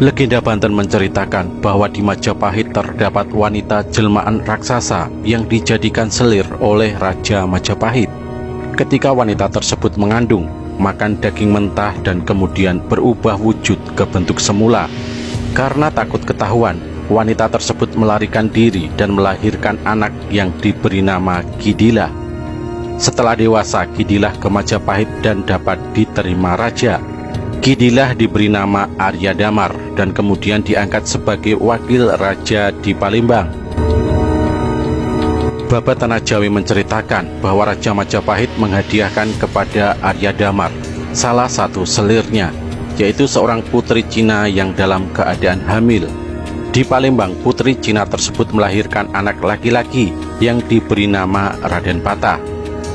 Legenda Banten menceritakan bahwa di Majapahit terdapat wanita jelmaan raksasa yang dijadikan selir oleh Raja Majapahit. Ketika wanita tersebut mengandung, makan daging mentah dan kemudian berubah wujud ke bentuk semula. Karena takut ketahuan, wanita tersebut melarikan diri dan melahirkan anak yang diberi nama Kidilah. Setelah dewasa, Kidilah ke Majapahit dan dapat diterima raja. Kidilah diberi nama Arya Damar dan kemudian diangkat sebagai wakil raja di Palembang. Baba Tanah Jawi menceritakan bahwa Raja Majapahit menghadiahkan kepada Arya Damar salah satu selirnya, yaitu seorang putri Cina yang dalam keadaan hamil. Di Palembang, putri Cina tersebut melahirkan anak laki-laki yang diberi nama Raden Patah.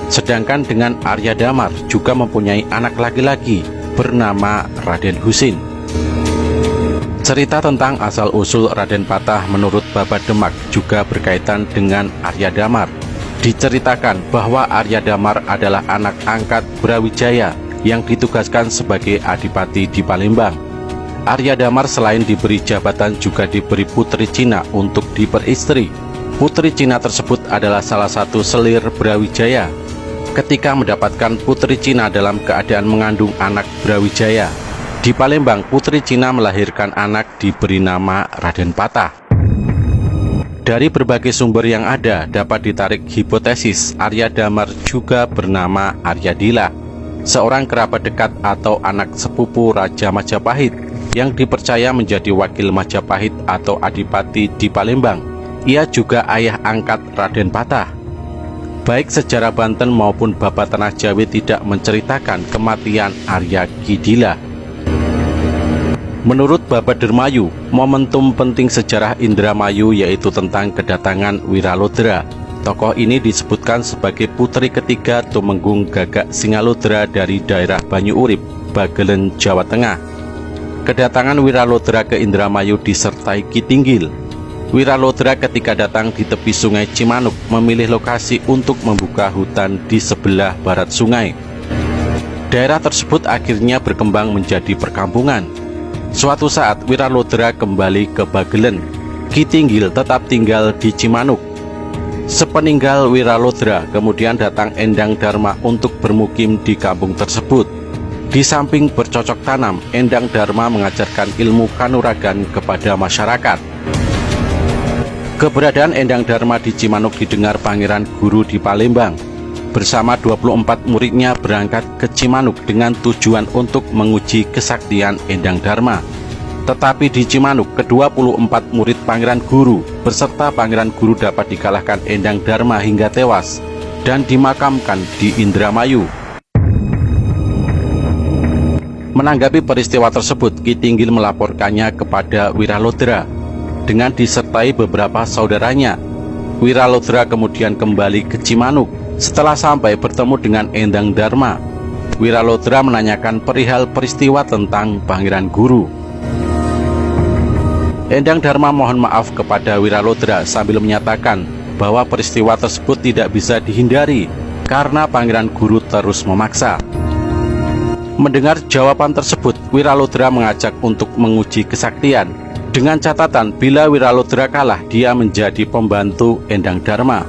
Sedangkan dengan Arya Damar juga mempunyai anak laki-laki bernama Raden Husin. Cerita tentang asal-usul Raden Patah menurut Baba Demak juga berkaitan dengan Arya Damar. Diceritakan bahwa Arya Damar adalah anak angkat Brawijaya yang ditugaskan sebagai adipati di Palembang. Arya Damar selain diberi jabatan juga diberi putri Cina untuk diperistri. Putri Cina tersebut adalah salah satu selir Brawijaya. Ketika mendapatkan putri Cina dalam keadaan mengandung anak Brawijaya, di Palembang putri Cina melahirkan anak diberi nama Raden Patah. Dari berbagai sumber yang ada dapat ditarik hipotesis Arya Damar juga bernama Arya Dila, seorang kerabat dekat atau anak sepupu Raja Majapahit yang dipercaya menjadi wakil Majapahit atau adipati di Palembang. Ia juga ayah angkat Raden Patah. Baik sejarah Banten maupun Baba Tanah Jawi tidak menceritakan kematian Arya Kidilah. Menurut Baba Dermayu, momentum penting sejarah Indramayu yaitu tentang kedatangan Wiralodra. Tokoh ini disebutkan sebagai putri ketiga Tumenggung Gagak Singalodra dari daerah Banyu Urip, Bagelen, Jawa Tengah. Kedatangan Wiralodra ke Indramayu disertai Ki Tinggil. Wiralodra ketika datang di tepi sungai Cimanuk memilih lokasi untuk membuka hutan di sebelah barat sungai. Daerah tersebut akhirnya berkembang menjadi perkampungan. Suatu saat Wiralodra kembali ke Bagelen. Ki Tinggil tetap tinggal di Cimanuk. Sepeninggal Wiralodra, kemudian datang Endang Dharma untuk bermukim di kampung tersebut. Di samping bercocok tanam, Endang Dharma mengajarkan ilmu kanuragan kepada masyarakat. Keberadaan Endang Dharma di Cimanuk didengar Pangeran Guru di Palembang. Bersama 24 muridnya berangkat ke Cimanuk dengan tujuan untuk menguji kesaktian Endang Dharma. Tetapi di Cimanuk, ke-24 murid Pangeran Guru beserta Pangeran Guru dapat dikalahkan Endang Dharma hingga tewas dan dimakamkan di Indramayu. Menanggapi peristiwa tersebut, Ki Tinggil melaporkannya kepada Wiralodra dengan disertai beberapa saudaranya. Wiralodra kemudian kembali ke Cimanuk. Setelah sampai bertemu dengan Endang Dharma, Wiralodra menanyakan perihal peristiwa tentang Pangeran Guru. Endang Dharma mohon maaf kepada Wiralodra sambil menyatakan bahwa peristiwa tersebut tidak bisa dihindari karena Pangeran Guru terus memaksa. Mendengar jawaban tersebut, Wiralodra mengajak untuk menguji kesaktian. Dengan catatan, bila Wiralodra kalah, dia menjadi pembantu Endang Dharma.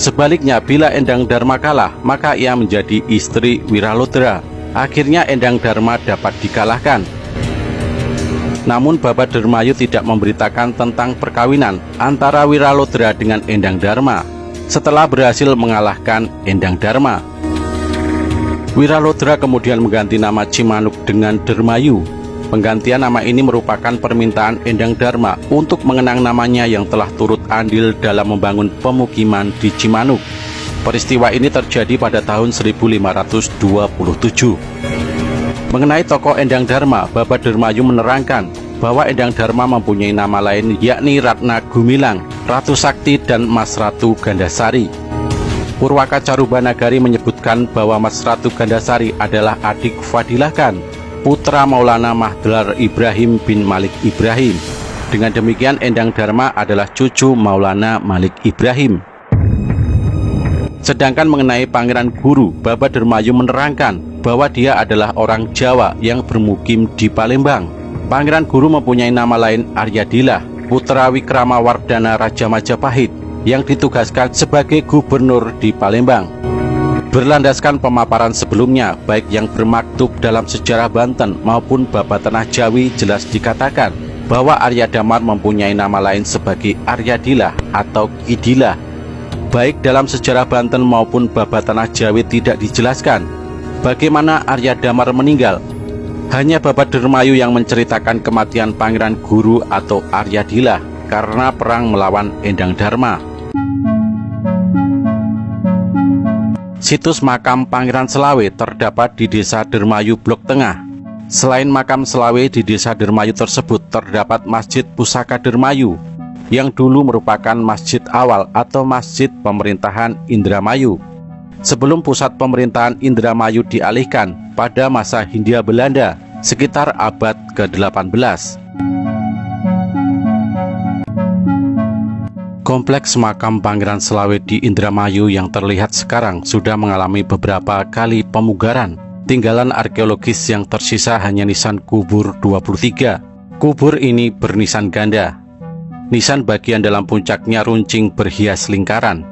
Sebaliknya, bila Endang Dharma kalah, maka ia menjadi istri Wiralodra. Akhirnya Endang Dharma dapat dikalahkan. Namun Baba Dermayu tidak memberitakan tentang perkawinan antara Wiralodra dengan Endang Dharma setelah berhasil mengalahkan Endang Dharma. Wiralodra kemudian mengganti nama Cimanuk dengan Dermayu. Penggantian nama ini merupakan permintaan Endang Dharma untuk mengenang namanya yang telah turut andil dalam membangun pemukiman di Cimanuk. Peristiwa ini terjadi pada tahun 1527. Mengenai tokoh Endang Dharma, Baba Dermayu menerangkan bahwa Endang Dharma mempunyai nama lain yakni Ratna Gumilang, Ratu Sakti, dan Mas Ratu Gandasari. Purwaka Carubanagari menyebutkan bahwa Mas Ratu Gandasari adalah adik Fadilah Khan, putra Maulana Mahdlar Ibrahim bin Malik Ibrahim. Dengan demikian Endang Dharma adalah cucu Maulana Malik Ibrahim. Sedangkan mengenai Pangeran Guru, Baba Dermayu menerangkan bahwa dia adalah orang Jawa yang bermukim di Palembang. Pangeran Guru mempunyai nama lain Aryadila, putra Wikramawardhana Raja Majapahit yang ditugaskan sebagai gubernur di Palembang. Berlandaskan pemaparan sebelumnya, baik yang bermaktub dalam sejarah Banten maupun Babat Tanah Jawi, jelas dikatakan bahwa Arya Damar mempunyai nama lain sebagai Aryadila atau Kidila. Baik dalam sejarah Banten maupun Babat Tanah Jawi tidak dijelaskan bagaimana Arya Damar meninggal. Hanya Babat Dermayu yang menceritakan kematian Pangeran Guru atau Aryadila karena perang melawan Endang Dharma. Situs makam Pangeran Selawe terdapat di Desa Dermayu Blok Tengah. Selain makam Selawe, di Desa Dermayu tersebut terdapat Masjid Pusaka Dermayu yang dulu merupakan masjid awal atau masjid pemerintahan Indramayu sebelum pusat pemerintahan Indramayu dialihkan pada masa Hindia Belanda sekitar abad ke-18. Kompleks makam Pangeran Selawe di Indramayu yang terlihat sekarang sudah mengalami beberapa kali pemugaran. Tinggalan arkeologis yang tersisa hanya nisan kubur 23. Kubur ini bernisan ganda. Nisan bagian dalam puncaknya runcing berhias lingkaran.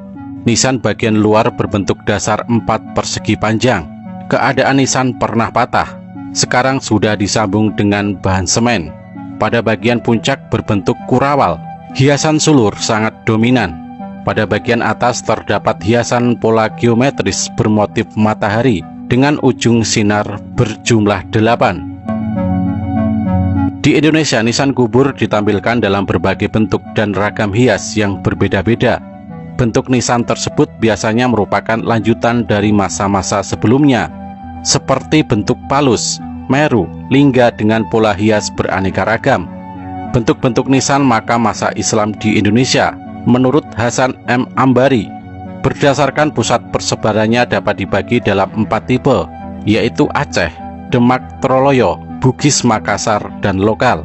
Nisan bagian luar berbentuk dasar 4 persegi panjang. Keadaan nisan pernah patah, sekarang sudah disambung dengan bahan semen. Pada bagian puncak berbentuk kurawal. Hiasan sulur sangat dominan. Pada bagian atas terdapat hiasan pola geometris bermotif matahari dengan ujung sinar berjumlah 8. Di Indonesia, nisan kubur ditampilkan dalam berbagai bentuk dan ragam hias yang berbeda-beda. Bentuk nisan tersebut biasanya merupakan lanjutan dari masa-masa sebelumnya, seperti bentuk palus, meru, lingga dengan pola hias beraneka ragam. Bentuk-bentuk nisan makam masa Islam di Indonesia, menurut Hasan M. Ambari, berdasarkan pusat persebarannya dapat dibagi dalam 4 tipe, yaitu Aceh, Demak, Troloyo, Bugis, Makassar, dan lokal.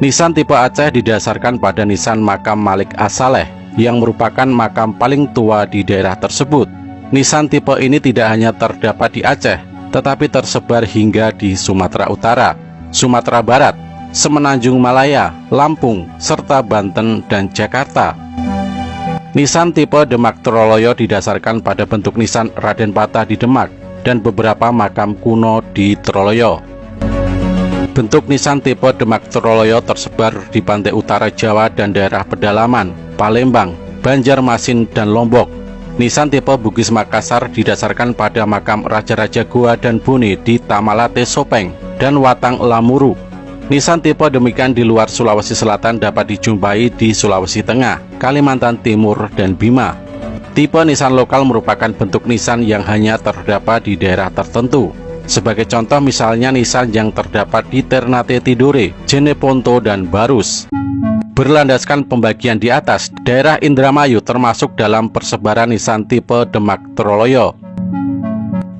Nisan tipe Aceh didasarkan pada nisan makam Malik As-Saleh yang merupakan makam paling tua di daerah tersebut. Nisan tipe ini tidak hanya terdapat di Aceh, tetapi tersebar hingga di Sumatera Utara, Sumatera Barat, Semenanjung Malaya, Lampung, serta Banten dan Jakarta. Nisan tipe Demak Troloyo didasarkan pada bentuk nisan Raden Patah di Demak dan beberapa makam kuno di Troloyo. Bentuk nisan tipe Demak Troloyo tersebar di pantai utara Jawa dan daerah pedalaman, Palembang, Banjarmasin, dan Lombok. Nisan tipe Bugis Makassar didasarkan pada makam Raja-Raja Goa dan Bone di Tamalate Sopeng dan Watang Lamuru. Nisan tipe demikian di luar Sulawesi Selatan dapat dijumpai di Sulawesi Tengah, Kalimantan Timur, dan Bima. Tipe nisan lokal merupakan bentuk nisan yang hanya terdapat di daerah tertentu. Sebagai contoh misalnya nisan yang terdapat di Ternate Tidore, Jeneponto, dan Barus. Berlandaskan pembagian di atas, daerah Indramayu termasuk dalam persebaran nisan tipe Demak Troloyo.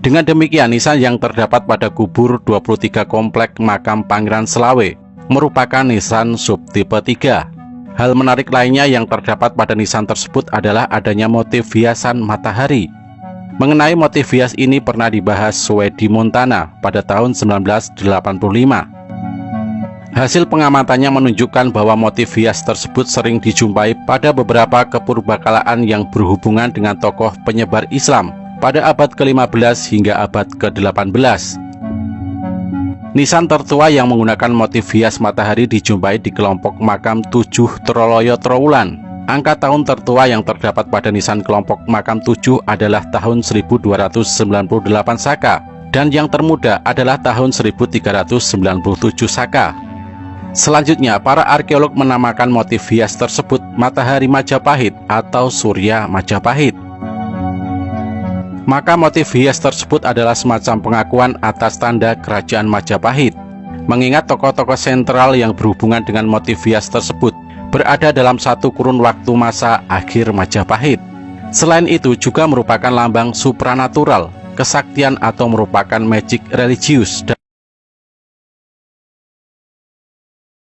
Dengan demikian, nisan yang terdapat pada kubur 23 komplek makam Pangeran Selawe merupakan nisan subtipe 3. Hal menarik lainnya yang terdapat pada nisan tersebut adalah adanya motif hiasan matahari. Mengenai motif hias ini pernah dibahas Swedi Montana pada tahun 1985. Hasil pengamatannya menunjukkan bahwa motif hias tersebut sering dijumpai pada beberapa kepurbakalaan yang berhubungan dengan tokoh penyebar Islam pada abad ke-15 hingga abad ke-18. Nisan tertua yang menggunakan motif hias matahari dijumpai di kelompok makam 7 Troloyo Trowulan. Angka tahun tertua yang terdapat pada nisan kelompok makam 7 adalah tahun 1298 Saka, dan yang termuda adalah tahun 1397 Saka. Selanjutnya, para arkeolog menamakan motif hias tersebut Matahari Majapahit atau Surya Majapahit. Maka motif hias tersebut adalah semacam pengakuan atas tanda kerajaan Majapahit, mengingat tokoh-tokoh sentral yang berhubungan dengan motif hias tersebut berada dalam satu kurun waktu masa akhir Majapahit. Selain itu juga merupakan lambang supranatural, kesaktian atau merupakan magic religius